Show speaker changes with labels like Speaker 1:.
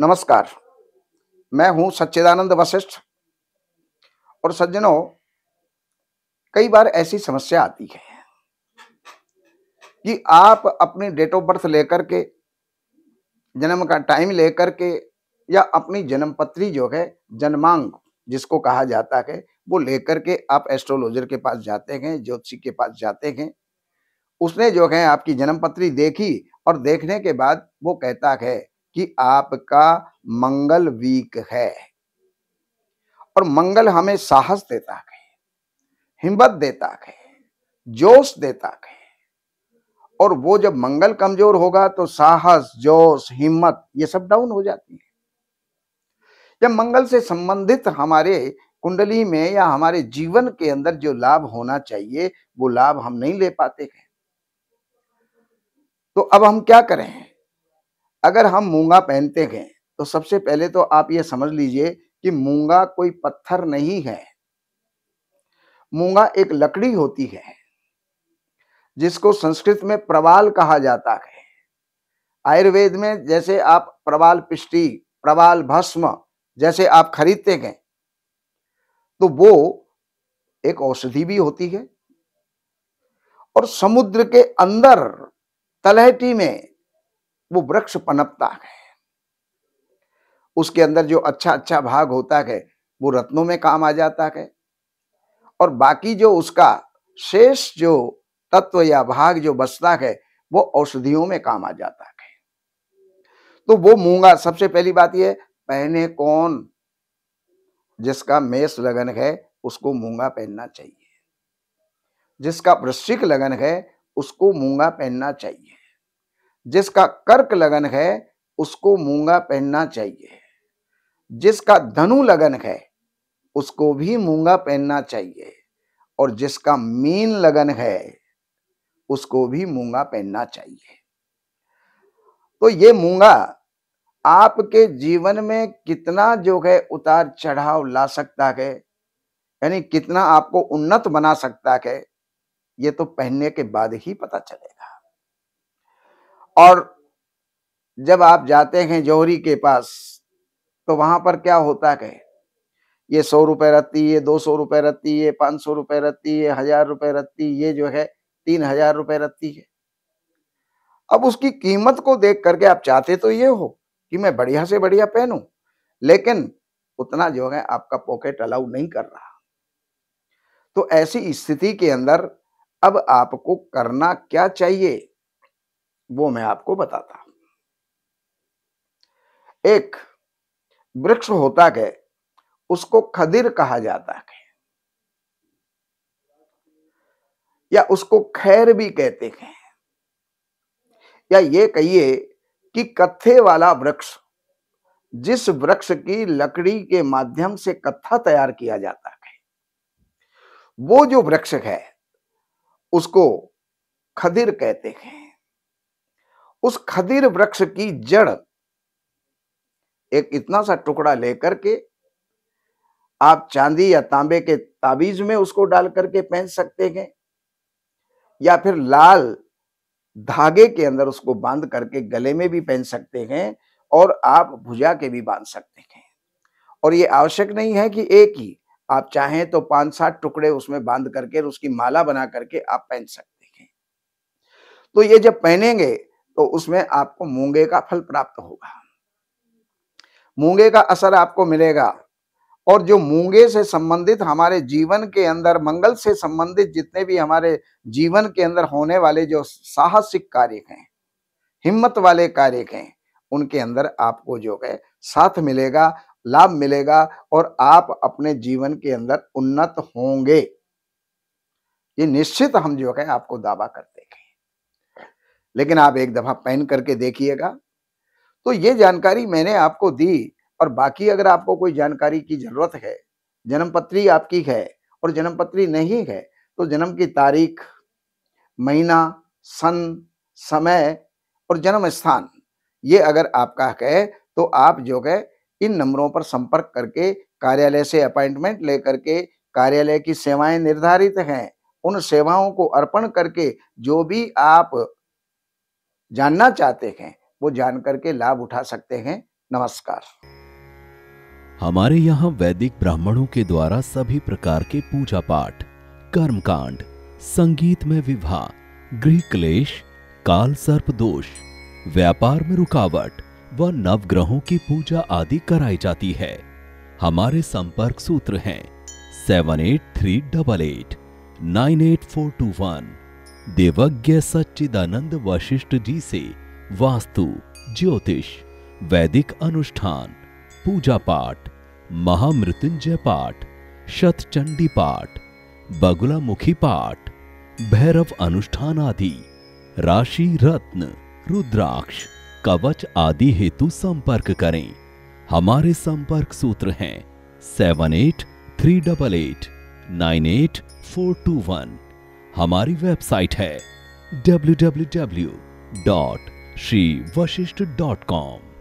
Speaker 1: नमस्कार। मैं हूं सच्चिदानंद वशिष्ठ। और सज्जनों, कई बार ऐसी समस्या आती है कि आप अपनी डेट ऑफ बर्थ लेकर के, जन्म का टाइम लेकर के, या अपनी जन्म पत्री जो है, जन्मांक जिसको कहा जाता है, वो लेकर के आप एस्ट्रोलॉजर के पास जाते हैं, ज्योतिषी के पास जाते हैं। उसने जो है आपकी जन्म पत्री देखी और देखने के बाद वो कहता है कि आपका मंगल वीक है। और मंगल हमें साहस देता है, हिम्मत देता है, जोश देता है। और वो जब मंगल कमजोर होगा तो साहस, जोश, हिम्मत ये सब डाउन हो जाती है। जब मंगल से संबंधित हमारे कुंडली में या हमारे जीवन के अंदर जो लाभ होना चाहिए वो लाभ हम नहीं ले पाते हैं। तो अब हम क्या करें? अगर हम मूंगा पहनते हैं तो सबसे पहले तो आप ये समझ लीजिए कि मूंगा कोई पत्थर नहीं है। मूंगा एक लकड़ी होती है जिसको संस्कृत में प्रवाल कहा जाता है। आयुर्वेद में जैसे आप प्रवाल पिष्टी, प्रवाल भस्म जैसे आप खरीदते हैं तो वो एक औषधि भी होती है। और समुद्र के अंदर तलहटी में वो वृक्ष पनपता है। उसके अंदर जो अच्छा अच्छा भाग होता है वो रत्नों में काम आ जाता है, और बाकी जो उसका शेष जो तत्व या भाग जो बचता है वो औषधियों में काम आ जाता है। तो वो मूंगा, सबसे पहली बात ये, पहने कौन? जिसका मेष लगन है उसको मूंगा पहनना चाहिए। जिसका वृश्चिक लगन है उसको मूंगा पहनना चाहिए। जिसका कर्क लगन है उसको मूंगा पहनना चाहिए। जिसका धनु लगन है उसको भी मूंगा पहनना चाहिए। और जिसका मीन लगन है उसको भी मूंगा पहनना चाहिए। तो ये मूंगा आपके जीवन में कितना जो है उतार चढ़ाव ला सकता है, यानी कितना आपको उन्नत बना सकता है, ये तो पहनने के बाद ही पता चलेगा। और जब आप जाते हैं जौहरी के पास तो वहां पर क्या होता है, ये 100 रुपए रत्ती, ये 200 रुपए रत्ती, ये 500 रुपए रत्ती, ये 1000 रुपए रत्ती, ये जो है 3000 रुपए रत्ती है। अब उसकी कीमत को देख करके आप चाहते तो ये हो कि मैं बढ़िया से बढ़िया पहनूं, लेकिन उतना जो है आपका पॉकेट अलाउ नहीं कर रहा। तो ऐसी स्थिति के अंदर अब आपको करना क्या चाहिए वो मैं आपको बताता हूं। एक वृक्ष होता है, उसको खदिर कहा जाता है, या उसको खैर भी कहते हैं, या ये कहिए कि कत्थे वाला वृक्ष। जिस वृक्ष की लकड़ी के माध्यम से कत्था तैयार किया जाता है वो जो वृक्ष है उसको खदिर कहते हैं। उस खदिर वृक्ष की जड़ एक इतना सा टुकड़ा लेकर के आप चांदी या तांबे के ताबीज में उसको डाल करके पहन सकते हैं, या फिर लाल धागे के अंदर उसको बांध करके गले में भी पहन सकते हैं, और आप भुजा के भी बांध सकते हैं। और ये आवश्यक नहीं है कि एक ही, आप चाहें तो 5-7 टुकड़े उसमें बांध करके उसकी माला बना करके आप पहन सकते हैं। तो ये जब पहनेंगे तो उसमें आपको मूंगे का फल प्राप्त होगा, मूंगे का असर आपको मिलेगा। और जो मूंगे से संबंधित हमारे जीवन के अंदर, मंगल से संबंधित जितने भी हमारे जीवन के अंदर होने वाले जो साहसिक कार्य हैं, हिम्मत वाले कार्य हैं, उनके अंदर आपको जो है साथ मिलेगा, लाभ मिलेगा, और आप अपने जीवन के अंदर उन्नत होंगे। ये निश्चित हम जो है आपको दावा करते हैं। लेकिन आप एक दफा पहन करके देखिएगा। तो ये जानकारी मैंने आपको दी, और बाकी अगर आपको कोई जानकारी की जरूरत है, जन्मपत्री आपकी है और जन्मपत्री नहीं है, तो जन्म की तारीख, महीना, सन, समय और जन्म स्थान ये अगर आपका है तो आप जो है इन नंबरों पर संपर्क करके कार्यालय से अपॉइंटमेंट लेकर के, कार्यालय की सेवाएं निर्धारित हैं, उन सेवाओं को अर्पण करके जो भी आप जानना चाहते हैं वो जान करके लाभ उठा सकते हैं। नमस्कार।
Speaker 2: हमारे यहाँ वैदिक ब्राह्मणों के द्वारा सभी प्रकार के पूजा पाठ, कर्मकांड, संगीत में विवाह, गृह क्लेश, काल सर्प दोष, व्यापार में रुकावट व नवग्रहों की पूजा आदि कराई जाती है। हमारे संपर्क सूत्र हैं 7838898421। देवज्ञ सच्चिदानंद वशिष्ठ जी से वास्तु, ज्योतिष, वैदिक अनुष्ठान, पूजा पाठ, महामृत्युंजय पाठ, शतचंडी पाठ, बगुलामुखी पाठ, भैरव अनुष्ठान आदि, राशि रत्न, रुद्राक्ष, कवच आदि हेतु संपर्क करें। हमारे संपर्क सूत्र हैं 7838898421। हमारी वेबसाइट है www.shrivashishth.com।